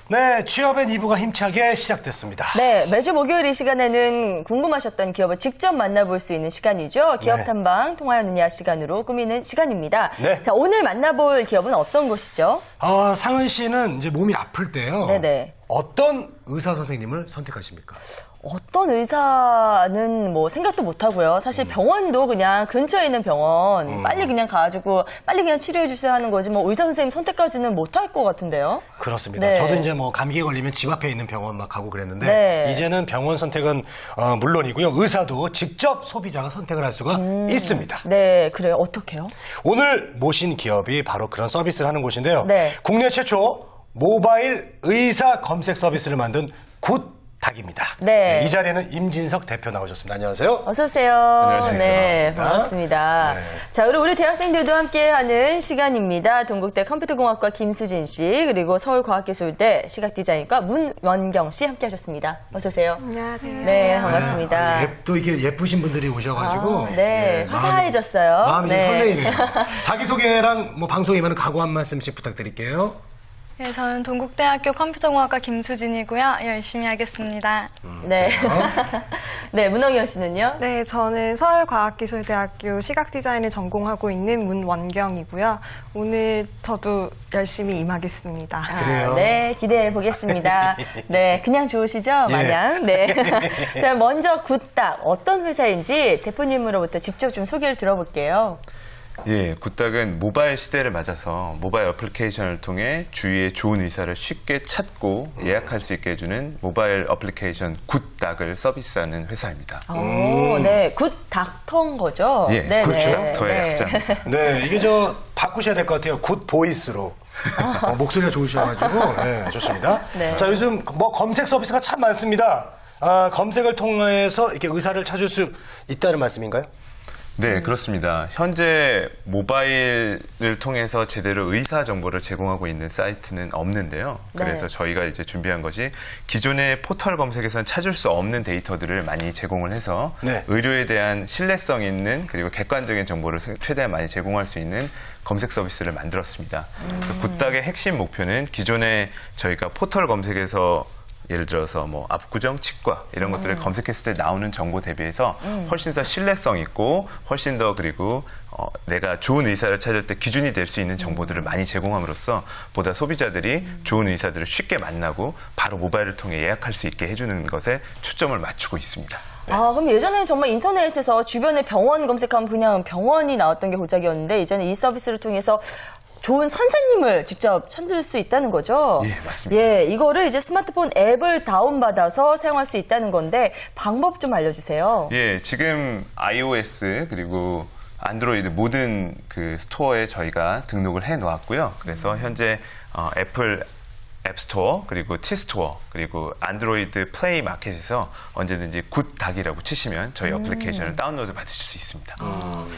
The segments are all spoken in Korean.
네, 취업엔 2부가 힘차게 시작됐습니다. 네, 매주 목요일 이 시간에는 궁금하셨던 기업을 직접 만나볼 수 있는 시간이죠. 기업 네. 탐방 통하였느냐 시간으로 꾸미는 시간입니다. 네. 자, 오늘 만나볼 기업은 어떤 곳이죠? 상은 씨는 이제 몸이 아플 때요. 네네. 어떤 의사 선생님을 선택하십니까? 어떤 의사는 뭐 생각도 못 하고요. 사실 병원도 그냥 근처에 있는 병원 빨리 그냥 가가지고 빨리 그냥 치료해 주세요 하는 거지 뭐 의사 선생님 선택까지는 못 할 것 같은데요. 그렇습니다. 네. 저도 이제 뭐 감기에 걸리면 집 앞에 있는 병원 막 가고 그랬는데 네. 이제는 병원 선택은 물론이고요. 의사도 직접 소비자가 선택을 할 수가 있습니다. 네, 그래요. 어떻게요? 오늘 모신 기업이 바로 그런 서비스를 하는 곳인데요. 네. 국내 최초 모바일 의사 검색 서비스를 만든 굿닥입니다. 네. 이 자리에는 임진석 대표 나오셨습니다. 안녕하세요. 어서 오세요. 안녕하세요. 네, 반갑습니다. 반갑습니다. 네. 자, 그리고 우리 대학생들도 함께하는 시간입니다. 동국대 컴퓨터공학과 김수진 씨, 그리고 서울과학기술대 시각디자인과 문원경 씨 함께하셨습니다. 어서 오세요. 안녕하세요. 네, 반갑습니다. 또 이게 예쁘신 분들이 오셔가지고 네, 화사해졌어요. 마음이 좀 네. 설레이네요. 자기소개랑 뭐 방송에 임하는 각오 한 말씀씩 부탁드릴게요. 네, 저는 동국대학교 컴퓨터공학과 김수진이고요. 열심히 하겠습니다. 네. 네, 문원경 씨는요? 네, 저는 서울과학기술대학교 시각디자인을 전공하고 있는 문원경이고요. 오늘 저도 열심히 임하겠습니다. 그래요? 네, 기대해 보겠습니다. 네, 그냥 좋으시죠? 예. 마냥. 네. 자, 먼저 굿닥 어떤 회사인지 대표님으로부터 직접 좀 소개를 들어볼게요. 예, 굿닥은 모바일 시대를 맞아서 모바일 어플리케이션을 통해 주위의 좋은 의사를 쉽게 찾고 예약할 수 있게 해주는 모바일 어플리케이션 굿닥을 서비스하는 회사입니다. 오, 네, 굿닥터인 거죠? 예, 네, 굿닥터의 네. 약자입니다. 네, 이게 바꾸셔야 될 것 같아요. 굿 보이스로. 목소리가 좋으셔가지고, 네, 좋습니다. 네. 자, 요즘 뭐 검색 서비스가 참 많습니다. 검색을 통해서 이렇게 의사를 찾을 수 있다는 말씀인가요? 네, 그렇습니다. 현재 모바일을 통해서 제대로 의사 정보를 제공하고 있는 사이트는 없는데요. 네. 그래서 저희가 이제 준비한 것이 기존의 포털 검색에서는 찾을 수 없는 데이터들을 많이 제공을 해서 네. 의료에 대한 신뢰성 있는 그리고 객관적인 정보를 최대한 많이 제공할 수 있는 검색 서비스를 만들었습니다. 그래서 굿닥의 핵심 목표는 기존에 저희가 포털 검색에서 예를 들어서 뭐 압구정, 치과 이런 것들을 검색했을 때 나오는 정보 대비해서 훨씬 더 신뢰성 있고 훨씬 더 그리고 내가 좋은 의사를 찾을 때 기준이 될 수 있는 정보들을 많이 제공함으로써 보다 소비자들이 좋은 의사들을 쉽게 만나고 바로 모바일을 통해 예약할 수 있게 해주는 것에 초점을 맞추고 있습니다. 그럼 예전에는 정말 인터넷에서 주변에 병원 검색하면 그냥 병원이 나왔던 게 고작이었는데 이제는 이 서비스를 통해서 좋은 선생님을 직접 찾을 수 있다는 거죠? 예, 맞습니다. 예, 이거를 이제 스마트폰 앱을 다운받아서 사용할 수 있다는 건데 방법 좀 알려주세요. 예, 지금 iOS 그리고 안드로이드 모든 그 스토어에 저희가 등록을 해 놓았고요. 그래서 현재 애플 앱스토어 그리고 티스토어 그리고 안드로이드 플레이 마켓에서 언제든지 굿닥이라고 치시면 저희 어플리케이션을 다운로드 받으실 수 있습니다.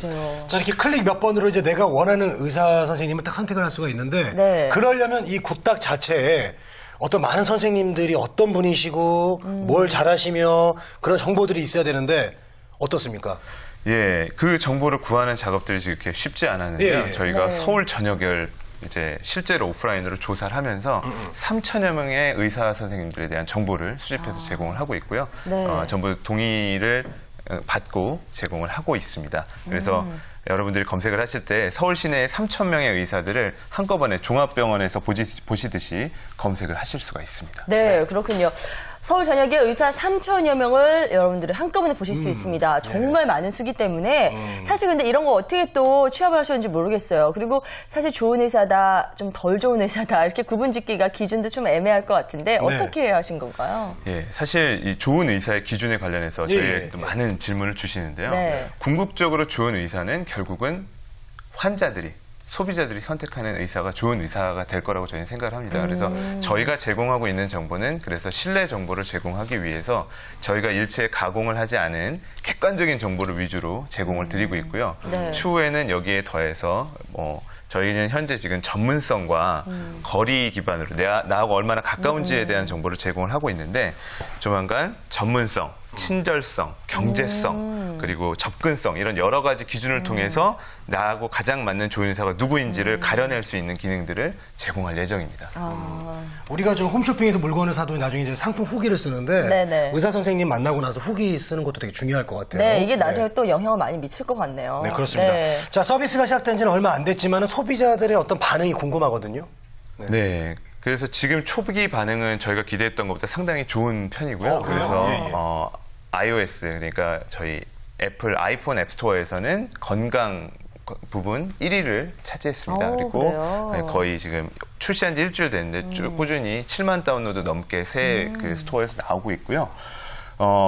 그래요. 자, 이렇게 클릭 몇 번으로 이제 내가 원하는 의사 선생님을 딱 선택을 할 수가 있는데, 네. 그러려면 이 굿닥 자체에 어떤 많은 선생님들이 어떤 분이시고, 뭘 잘하시며, 그런 정보들이 있어야 되는데, 어떻습니까? 예, 그 정보를 구하는 작업들이 이렇게 쉽지 않았는데요. 예, 예. 저희가 네. 서울 전역을 이제 실제로 오프라인으로 조사를 하면서 3천여 명의 의사 선생님들에 대한 정보를 수집해서 제공을 하고 있고요. 네. 전부 동의를 받고 제공을 하고 있습니다. 그래서 여러분들이 검색을 하실 때 서울 시내에 3천 명의 의사들을 한꺼번에 종합병원에서 보시듯이 검색을 하실 수가 있습니다. 네, 그렇군요. 서울 전역의 의사 3천여 명을 여러분들이 한꺼번에 보실 수 있습니다. 정말 많은 수기 때문에 사실 근데 이런 거 어떻게 또 취업을 하셨는지 모르겠어요. 그리고 사실 좋은 의사다, 좀 덜 좋은 의사다 이렇게 구분짓기가 기준도 좀 애매할 것 같은데 어떻게 하신 건가요? 예, 사실 이 좋은 의사의 기준에 관련해서 예, 저희에게 예. 또 많은 질문을 주시는데요. 네. 궁극적으로 좋은 의사는 결국은 환자들이 소비자들이 선택하는 의사가 좋은 의사가 될 거라고 저희는 생각을 합니다. 그래서 저희가 제공하고 있는 정보는 그래서 신뢰 정보를 제공하기 위해서 저희가 일체 가공을 하지 않은 객관적인 정보를 위주로 제공을 드리고 있고요. 네. 추후에는 여기에 더해서 저희는 현재 지금 전문성과 거리 기반으로 나하고 얼마나 가까운지에 대한 정보를 제공을 하고 있는데 조만간 전문성, 친절성, 경제성 그리고 접근성 이런 여러 가지 기준을 통해서 나하고 가장 맞는 좋은 의사가 누구인지를 가려낼 수 있는 기능들을 제공할 예정입니다. 우리가 좀 홈쇼핑에서 물건을 사도 나중에 이제 상품 후기를 쓰는데 네네. 의사 선생님 만나고 나서 후기 쓰는 것도 되게 중요할 것 같아요. 네, 이게 나중에 또 영향을 많이 미칠 것 같네요. 네, 그렇습니다. 네. 자, 서비스가 시작된 지는 얼마 안 됐지만 소비자들의 어떤 반응이 궁금하거든요. 네. 그래서 지금 초기 반응은 저희가 기대했던 것보다 상당히 좋은 편이고요. 그래요? 그래서 예, 예. iOS 그러니까 저희 애플 아이폰 앱스토어에서는 건강 부분 1위를 차지했습니다. 오, 그리고 그래요? 거의 지금 출시한 지 일주일 됐는데 쭉 꾸준히 7만 다운로드 넘게 새 그 스토어에서 나오고 있고요.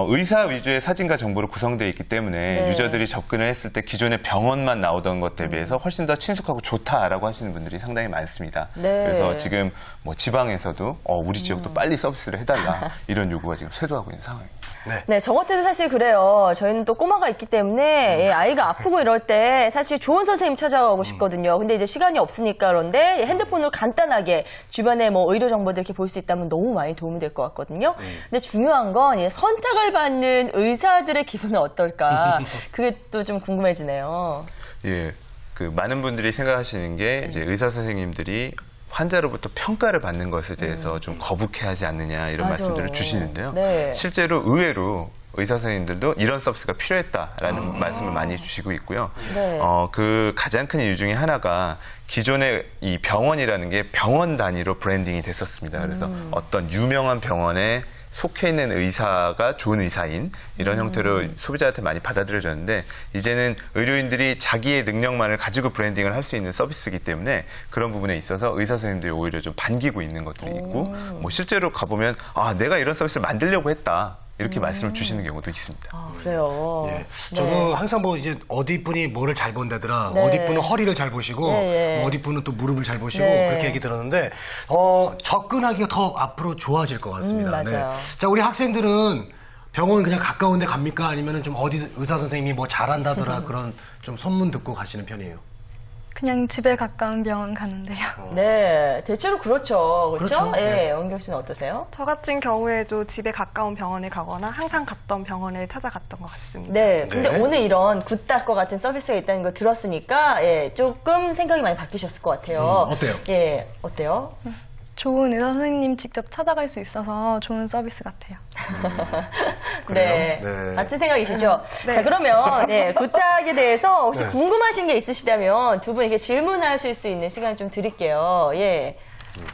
의사 위주의 사진과 정보로 구성되어 있기 때문에 네. 유저들이 접근을 했을 때 기존의 병원만 나오던 것에 비해서 훨씬 더 친숙하고 좋다라고 하시는 분들이 상당히 많습니다. 네. 그래서 지금 뭐 지방에서도 우리 지역도 빨리 서비스를 해달라 이런 요구가 지금 쇄도하고 있는 상황입니다. 네, 저 같아도 사실 그래요. 저희는 또 꼬마가 있기 때문에 예, 아이가 아프고 이럴 때 사실 좋은 선생님 찾아가고 싶거든요. 근데 이제 시간이 없으니까 그런데 핸드폰으로 간단하게 주변에 뭐 의료 정보들 이렇게 볼 수 있다면 너무 많이 도움이 될 것 같거든요. 근데 중요한 건 예, 선택을 받는 의사들의 기분은 어떨까? 그게 또 좀 궁금해지네요. 예, 그 많은 분들이 생각하시는 게 이제 의사 선생님들이 환자로부터 평가를 받는 것에 대해서 좀 거북해하지 않느냐 이런 맞아요. 말씀들을 주시는데요. 네. 실제로 의외로 의사 선생님들도 이런 서비스가 필요했다라는 말씀을 많이 주시고 있고요. 네. 그 가장 큰 이유 중에 하나가 기존의 이 병원이라는 게 병원 단위로 브랜딩이 됐었습니다. 그래서 어떤 유명한 병원에 속해 있는 의사가 좋은 의사인 이런 형태로 소비자한테 많이 받아들여졌는데 이제는 의료인들이 자기의 능력만을 가지고 브랜딩을 할 수 있는 서비스이기 때문에 그런 부분에 있어서 의사 선생님들이 오히려 좀 반기고 있는 것들이 있고 뭐 실제로 가보면 내가 이런 서비스를 만들려고 했다. 이렇게 말씀을 주시는 경우도 있습니다. 아, 그래요. 예. 저도 항상 뭐 이제 어디 분이 뭐를 잘 본다더라. 네. 어디 분은 허리를 잘 보시고 예, 예. 뭐 어디 분은 또 무릎을 잘 보시고 네. 그렇게 얘기 들었는데 접근하기가 더 앞으로 좋아질 것 같습니다. 맞아요. 자, 우리 학생들은 병원 그냥 가까운 데 갑니까? 아니면은 좀 어디 의사 선생님이 뭐 잘한다더라 그런 좀 소문 듣고 가시는 편이에요? 그냥 집에 가까운 병원 가는데요. 네, 대체로 그렇죠. 그렇죠? 그렇죠. 예, 네. 원경 씨는 어떠세요? 저 같은 경우에도 집에 가까운 병원에 가거나 항상 갔던 병원을 찾아갔던 것 같습니다. 네, 근데 네. 오늘 이런 굿닥과 같은 서비스가 있다는 걸 들었으니까 예, 조금 생각이 많이 바뀌셨을 것 같아요. 어때요? 예, 어때요? 좋은 의사 선생님 직접 찾아갈 수 있어서 좋은 서비스 같아요. 네. 네. 같은 생각이시죠? 네. 자, 그러면 네, 굿닥에 대해서 혹시 네. 궁금하신 게 있으시다면 두 분 이렇게 질문하실 수 있는 시간 좀 드릴게요. 예.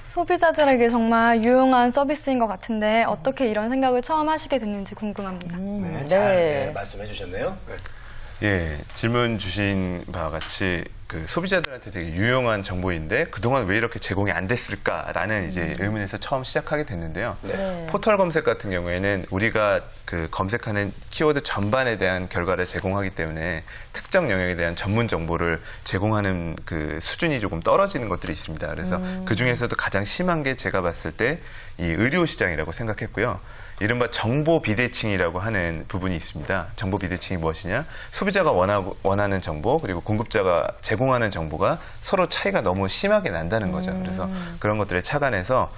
소비자들에게 정말 유용한 서비스인 것 같은데 어떻게 이런 생각을 처음 하시게 됐는지 궁금합니다. 네, 잘 말씀해 주셨네요. 네. 예, 질문 주신 바와 같이 그 소비자들한테 되게 유용한 정보인데 그동안 왜 이렇게 제공이 안 됐을까라는 이제 의문에서 처음 시작하게 됐는데요. 네. 포털 검색 같은 경우에는 우리가 그 검색하는 키워드 전반에 대한 결과를 제공하기 때문에 특정 영역에 대한 전문 정보를 제공하는 그 수준이 조금 떨어지는 것들이 있습니다. 그래서 그 중에서도 가장 심한 게 제가 봤을 때 이 의료 시장이라고 생각했고요. 이른바 정보 비대칭이라고 하는 부분이 있습니다. 정보 비대칭이 무엇이냐? 소비자가 원하는 정보 그리고 공급자가 제공하는 정보가 서로 차이가 너무 심하게 난다는 거죠. 그래서 그런 것들에 착안해서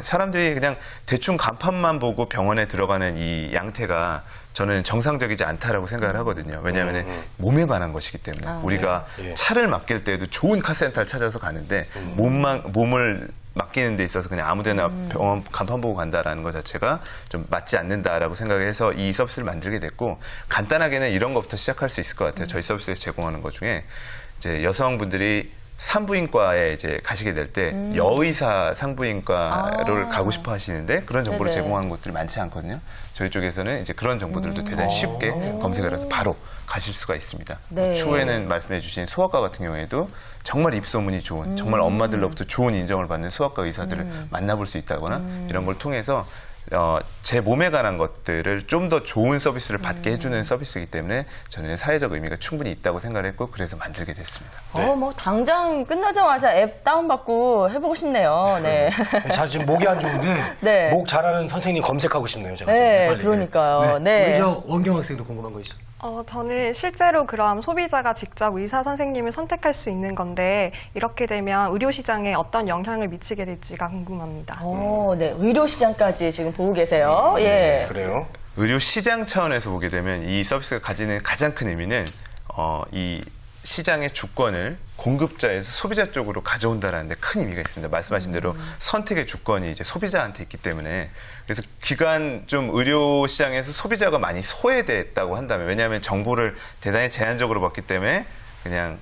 사람들이 그냥 대충 간판만 보고 병원에 들어가는 이 양태가 저는 정상적이지 않다라고 생각을 하거든요. 왜냐하면 몸에 관한 것이기 때문에 우리가 예. 차를 맡길 때에도 좋은 카센터를 찾아서 가는데 몸을 맡기는 데 있어서 그냥 아무데나 병원 간판 보고 간다라는 것 자체가 좀 맞지 않는다라고 생각해서 이 서비스를 만들게 됐고 간단하게는 이런 것부터 시작할 수 있을 것 같아요. 저희 서비스에서 제공하는 것 중에 이제 여성분들이 산부인과에 이제 가시게 될 때 여의사 산부인과를 가고 싶어 하시는데 그런 정보를 네네. 제공하는 곳들이 많지 않거든요. 저희 쪽에서는 이제 그런 정보들도 대단히 쉽게 검색을 해서 바로 가실 수가 있습니다. 네. 추후에는 말씀해 주신 소아과 같은 경우에도 정말 입소문이 좋은 정말 엄마들로부터 좋은 인정을 받는 소아과 의사들을 만나볼 수 있다거나 이런 걸 통해서 제 몸에 관한 것들을 좀 더 좋은 서비스를 받게 해주는 서비스이기 때문에 저는 사회적 의미가 충분히 있다고 생각을 했고 그래서 만들게 됐습니다. 뭐 당장 끝나자마자 앱 다운받고 해보고 싶네요. 네. 자, 지금 목이 안 좋은데 네. 목 잘하는 선생님 검색하고 싶네요. 제가 네, 지금 빨리. 그러니까요. 네. 우리 저 원경 학생도 궁금한 거 있어요? 저는 실제로 그럼 소비자가 직접 의사 선생님을 선택할 수 있는 건데 이렇게 되면 의료 시장에 어떤 영향을 미치게 될지가 궁금합니다. 네. 의료 시장까지 지금 보고 계세요. 예. 그래요? 의료 시장 차원에서 보게 되면 이 서비스가 가지는 가장 큰 의미는 이 시장의 주권을 공급자에서 소비자 쪽으로 가져온다라는 데 큰 의미가 있습니다. 말씀하신 대로 선택의 주권이 이제 소비자한테 있기 때문에 그래서 기간 좀 의료 시장에서 소비자가 많이 소외됐다고 한다면 왜냐하면 정보를 대단히 제한적으로 받기 때문에 그냥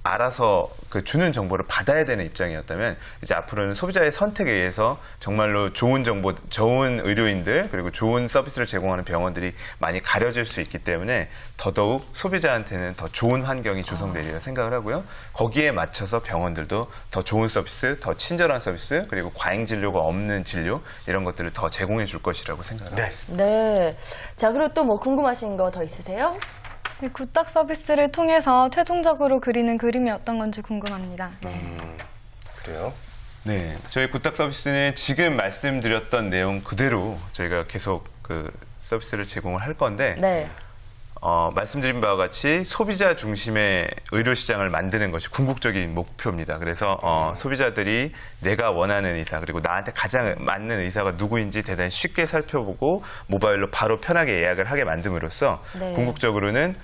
알아서 그 주는 정보를 받아야 되는 입장이었다면 이제 앞으로는 소비자의 선택에 의해서 정말로 좋은 정보, 좋은 의료인들 그리고 좋은 서비스를 제공하는 병원들이 많이 가려질 수 있기 때문에 더더욱 소비자한테는 더 좋은 환경이 조성되리라 생각을 하고요. 거기에 맞춰서 병원들도 더 좋은 서비스, 더 친절한 서비스 그리고 과잉 진료가 없는 진료 이런 것들을 더 제공해 줄 것이라고 생각을 하고 있습니다. 네. 자, 그리고 또 뭐 궁금하신 거 더 있으세요? 굿닥 서비스를 통해서 최종적으로 그리는 그림이 어떤 건지 궁금합니다. 그래요? 네, 저희 굿닥 서비스는 지금 말씀드렸던 내용 그대로 저희가 계속 그 서비스를 제공을 할 건데 네. 말씀드린 바와 같이 소비자 중심의 의료 시장을 만드는 것이 궁극적인 목표입니다. 그래서 소비자들이 내가 원하는 의사 그리고 나한테 가장 맞는 의사가 누구인지 대단히 쉽게 살펴보고 모바일로 바로 편하게 예약을 하게 만듦으로써 네. 궁극적으로는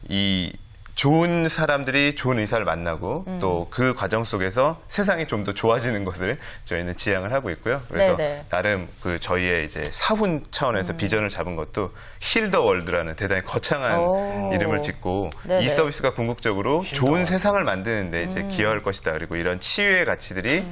이 좋은 사람들이 좋은 의사를 만나고 또 그 과정 속에서 세상이 좀 더 좋아지는 것을 저희는 지향을 하고 있고요. 그래서 네네. 나름 그 저희의 이제 사훈 차원에서 비전을 잡은 것도 힐 더 월드라는 대단히 거창한 오. 이름을 짓고 네네. 이 서비스가 궁극적으로 좋은 세상을 만드는데 이제 기여할 것이다. 그리고 이런 치유의 가치들이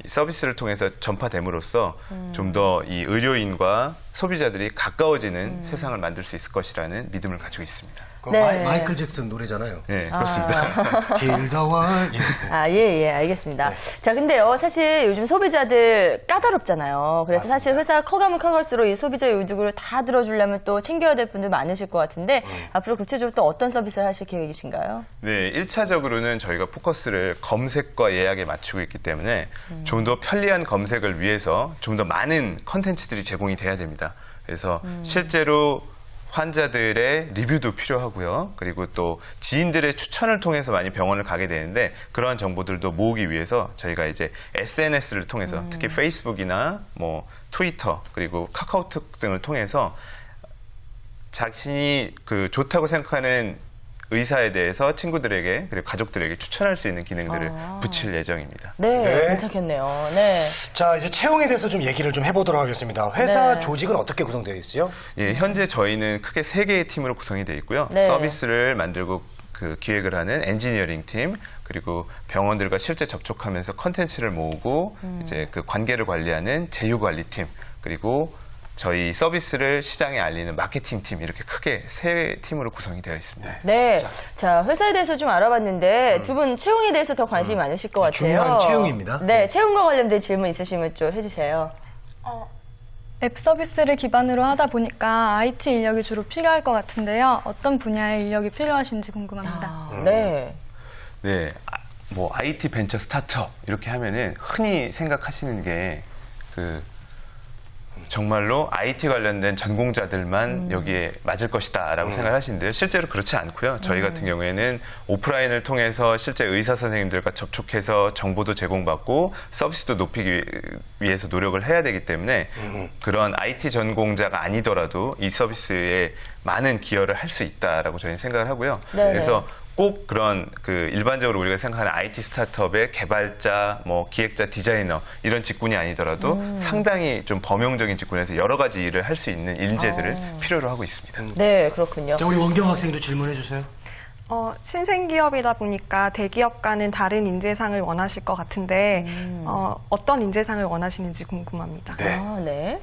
이 서비스를 통해서 전파됨으로써 좀 더 이 의료인과 소비자들이 가까워지는 세상을 만들 수 있을 것이라는 믿음을 가지고 있습니다. 그 네. 마이클 잭슨 노래잖아요. 네, 그렇습니다. 길더월. 아, 예, 알겠습니다. 자, 근데요, 사실 요즘 소비자들 까다롭잖아요. 그래서 사실 회사가 커가면 커갈수록 이 소비자의 요구를 다 들어주려면 또 챙겨야 될 분들 많으실 것 같은데, 앞으로 구체적으로 또 어떤 서비스를 하실 계획이신가요? 네, 1차적으로는 저희가 포커스를 검색과 예약에 맞추고 있기 때문에 좀 더 편리한 검색을 위해서 좀 더 많은 컨텐츠들이 제공이 돼야 됩니다. 그래서 실제로 환자들의 리뷰도 필요하고요. 그리고 또 지인들의 추천을 통해서 많이 병원을 가게 되는데 그러한 정보들도 모으기 위해서 저희가 이제 SNS를 통해서 특히 페이스북이나 뭐 트위터 그리고 카카오톡 등을 통해서 자신이 그 좋다고 생각하는 의사에 대해서 친구들에게 그리고 가족들에게 추천할 수 있는 기능들을 붙일 예정입니다. 네, 네. 괜찮겠네요. 네. 자, 이제 채용에 대해서 좀 얘기를 좀 해보도록 하겠습니다. 회사 네. 조직은 어떻게 구성되어 있어요? 예, 현재 저희는 크게 3개의 팀으로 구성이 되어 있고요. 네. 서비스를 만들고 그 기획을 하는 엔지니어링 팀, 그리고 병원들과 실제 접촉하면서 컨텐츠를 모으고 이제 그 관계를 관리하는 제휴 관리 팀, 그리고 저희 서비스를 시장에 알리는 마케팅 팀 이렇게 크게 3팀으로 구성이 되어 있습니다. 네. 자, 회사에 대해서 좀 알아봤는데 두 분 채용에 대해서 더 관심이 많으실 것 같아요. 중요한 채용입니다. 네, 채용과 관련된 질문 있으시면 좀 해주세요. 앱 서비스를 기반으로 하다 보니까 IT 인력이 주로 필요할 것 같은데요. 어떤 분야의 인력이 필요하신지 궁금합니다. 네. 네, 뭐 IT 벤처 스타트업 이렇게 하면은 흔히 생각하시는 게 그 정말로 IT 관련된 전공자들만 여기에 맞을 것이다라고 생각하시는데요. 실제로 그렇지 않고요. 저희 같은 경우에는 오프라인을 통해서 실제 의사 선생님들과 접촉해서 정보도 제공받고 서비스도 높이기 위해서 노력을 해야 되기 때문에 그런 IT 전공자가 아니더라도 이 서비스에 많은 기여를 할 수 있다라고 저희는 생각을 하고요. 네. 그래서 꼭 그런 그 일반적으로 우리가 생각하는 IT 스타트업의 개발자, 뭐 기획자, 디자이너 이런 직군이 아니더라도 상당히 좀 범용적인 직군에서 여러 가지 일을 할 수 있는 인재들을 필요로 하고 있습니다. 네, 그렇군요. 자, 우리 원경 학생도 질문해 주세요. 신생기업이다 보니까 대기업과는 다른 인재상을 원하실 것 같은데 어떤 인재상을 원하시는지 궁금합니다. 네. 아, 네.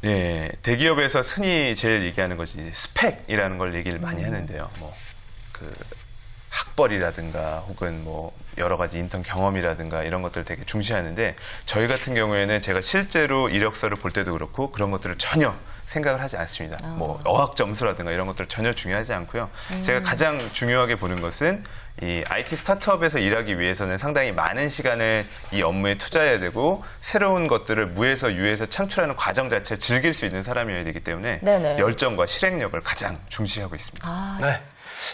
예, 대기업에서 흔히 제일 얘기하는 것이 이제 스펙이라는 걸 얘기를 많이 하는데요. 뭐 그 학벌이라든가 혹은 뭐 여러 가지 인턴 경험이라든가 이런 것들 되게 중시하는데 저희 같은 경우에는 제가 실제로 이력서를 볼 때도 그렇고 그런 것들을 전혀 생각을 하지 않습니다. 뭐 어학 점수라든가 이런 것들 전혀 중요하지 않고요. 제가 가장 중요하게 보는 것은 이 IT 스타트업에서 일하기 위해서는 상당히 많은 시간을 이 업무에 투자해야 되고 새로운 것들을 무에서 유에서 창출하는 과정 자체를 즐길 수 있는 사람이어야 되기 때문에 네네. 열정과 실행력을 가장 중시하고 있습니다. 네.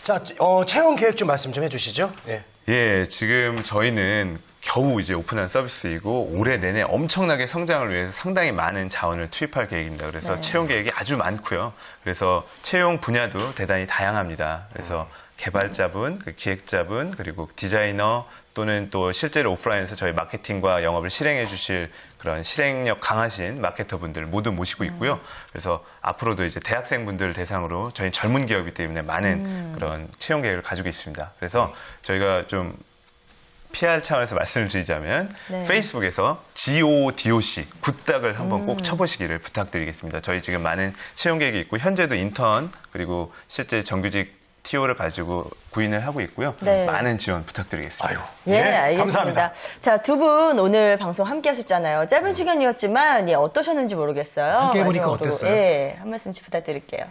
자, 채용 계획 좀 말씀 좀 해주시죠. 예. 예, 지금 저희는 겨우 이제 오픈한 서비스이고 올해 내내 엄청나게 성장을 위해서 상당히 많은 자원을 투입할 계획입니다. 그래서 채용 계획이 아주 많고요. 그래서 채용 분야도 대단히 다양합니다. 그래서 개발자분, 기획자분, 그리고 디자이너 또는 또 실제로 오프라인에서 저희 마케팅과 영업을 실행해 주실 그런 실행력 강하신 마케터분들 모두 모시고 있고요. 그래서 앞으로도 이제 대학생분들 대상으로 저희 젊은 기업이기 때문에 많은 그런 채용 계획을 가지고 있습니다. 그래서 저희가 좀 PR 차원에서 말씀을 드리자면 네. 페이스북에서 GODOC 굿닥을 한번 꼭 쳐보시기를 부탁드리겠습니다. 저희 지금 많은 채용 계획이 있고 현재도 인턴 그리고 실제 정규직 TO를 가지고 구인을 하고 있고요. 네. 많은 지원 부탁드리겠습니다. 아유, 예, 알겠습니다. 감사합니다. 자, 두 분 오늘 방송 함께 하셨잖아요. 짧은 시간이었지만 예, 어떠셨는지 모르겠어요. 함께 해보니까 마지막으로, 어땠어요? 예, 한 말씀씩 부탁드릴게요.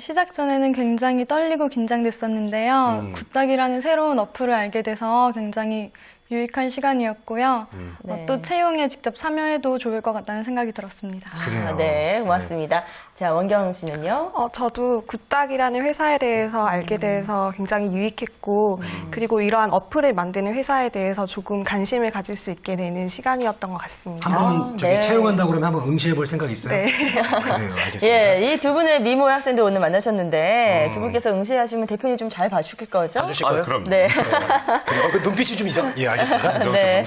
시작 전에는 굉장히 떨리고 긴장됐었는데요. 굿닥이라는 새로운 어플을 알게 돼서 굉장히 유익한 시간이었고요. 네. 또 채용에 직접 참여해도 좋을 것 같다는 생각이 들었습니다. 아, 네, 고맙습니다. 자, 원경 씨는요? 저도 굿닥이라는 회사에 대해서 알게 돼서 굉장히 유익했고, 그리고 이러한 어플을 만드는 회사에 대해서 조금 관심을 가질 수 있게 되는 시간이었던 것 같습니다. 한번 저기 네. 채용한다고 그러면 한번 응시해 볼 생각 있어요? 네. 그래요, 알겠습니다. 예, 이 두 분의 미모 학생들 오늘 만나셨는데 두 분께서 응시하시면 대표님 좀 잘 봐주실 거죠? 봐주실 거예요? 그럼요. 네. 그래요. 그 눈빛이 좀 이상. 예, 알겠습니다. 네.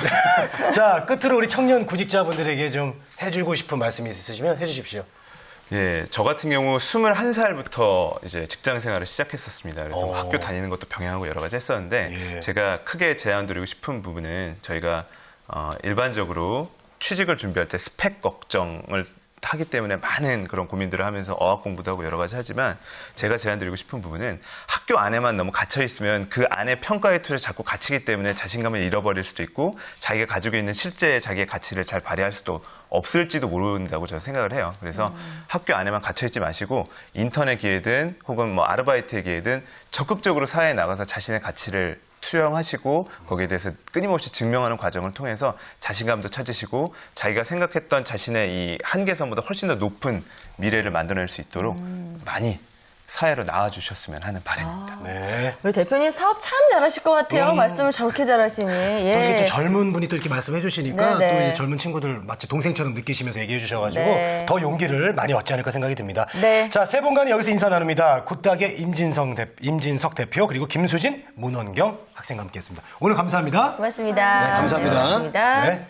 자, 끝으로 우리 청년 구직자분들에게 좀 해주고 싶은 말씀이 있으시면 해주십시오. 예, 저 같은 경우 21살부터 이제 직장 생활을 시작했었습니다. 그래서 뭐 학교 다니는 것도 병행하고 여러 가지 했었는데 예. 제가 크게 제안드리고 싶은 부분은 저희가 일반적으로 취직을 준비할 때 스펙 걱정을 하기 때문에 많은 그런 고민들을 하면서 어학 공부도 하고 여러 가지 하지만 제가 제안드리고 싶은 부분은 학교 안에만 너무 갇혀 있으면 그 안에 평가의 틀에 자꾸 갇히기 때문에 자신감을 잃어버릴 수도 있고 자기가 가지고 있는 실제 자기의 가치를 잘 발휘할 수도 없을지도 모른다고 저는 생각을 해요. 그래서 학교 안에만 갇혀 있지 마시고 인턴의 기회든 혹은 뭐 아르바이트의 기회든 적극적으로 사회에 나가서 자신의 가치를 수용하시고 거기에 대해서 끊임없이 증명하는 과정을 통해서 자신감도 찾으시고 자기가 생각했던 자신의 이 한계선보다 훨씬 더 높은 미래를 만들어낼 수 있도록 많이 사회로 나와주셨으면 하는 바람입니다. 네. 우리 대표님 사업 참 잘하실 것 같아요. 말씀을 저렇게 잘하시니. 또 이게 예. 또 젊은 분이 또 이렇게 말씀해 주시니까 네, 네. 또 이 젊은 친구들 마치 동생처럼 느끼시면서 얘기해 주셔가지고 네. 더 용기를 많이 얻지 않을까 생각이 듭니다. 네. 자, 세 분간은 여기서 인사 나눕니다. 굿닥의 임진석 대표 그리고 김수진, 문원경 학생과 함께했습니다. 오늘 감사합니다. 고맙습니다. 네, 감사합니다. 네, 고맙습니다. 네.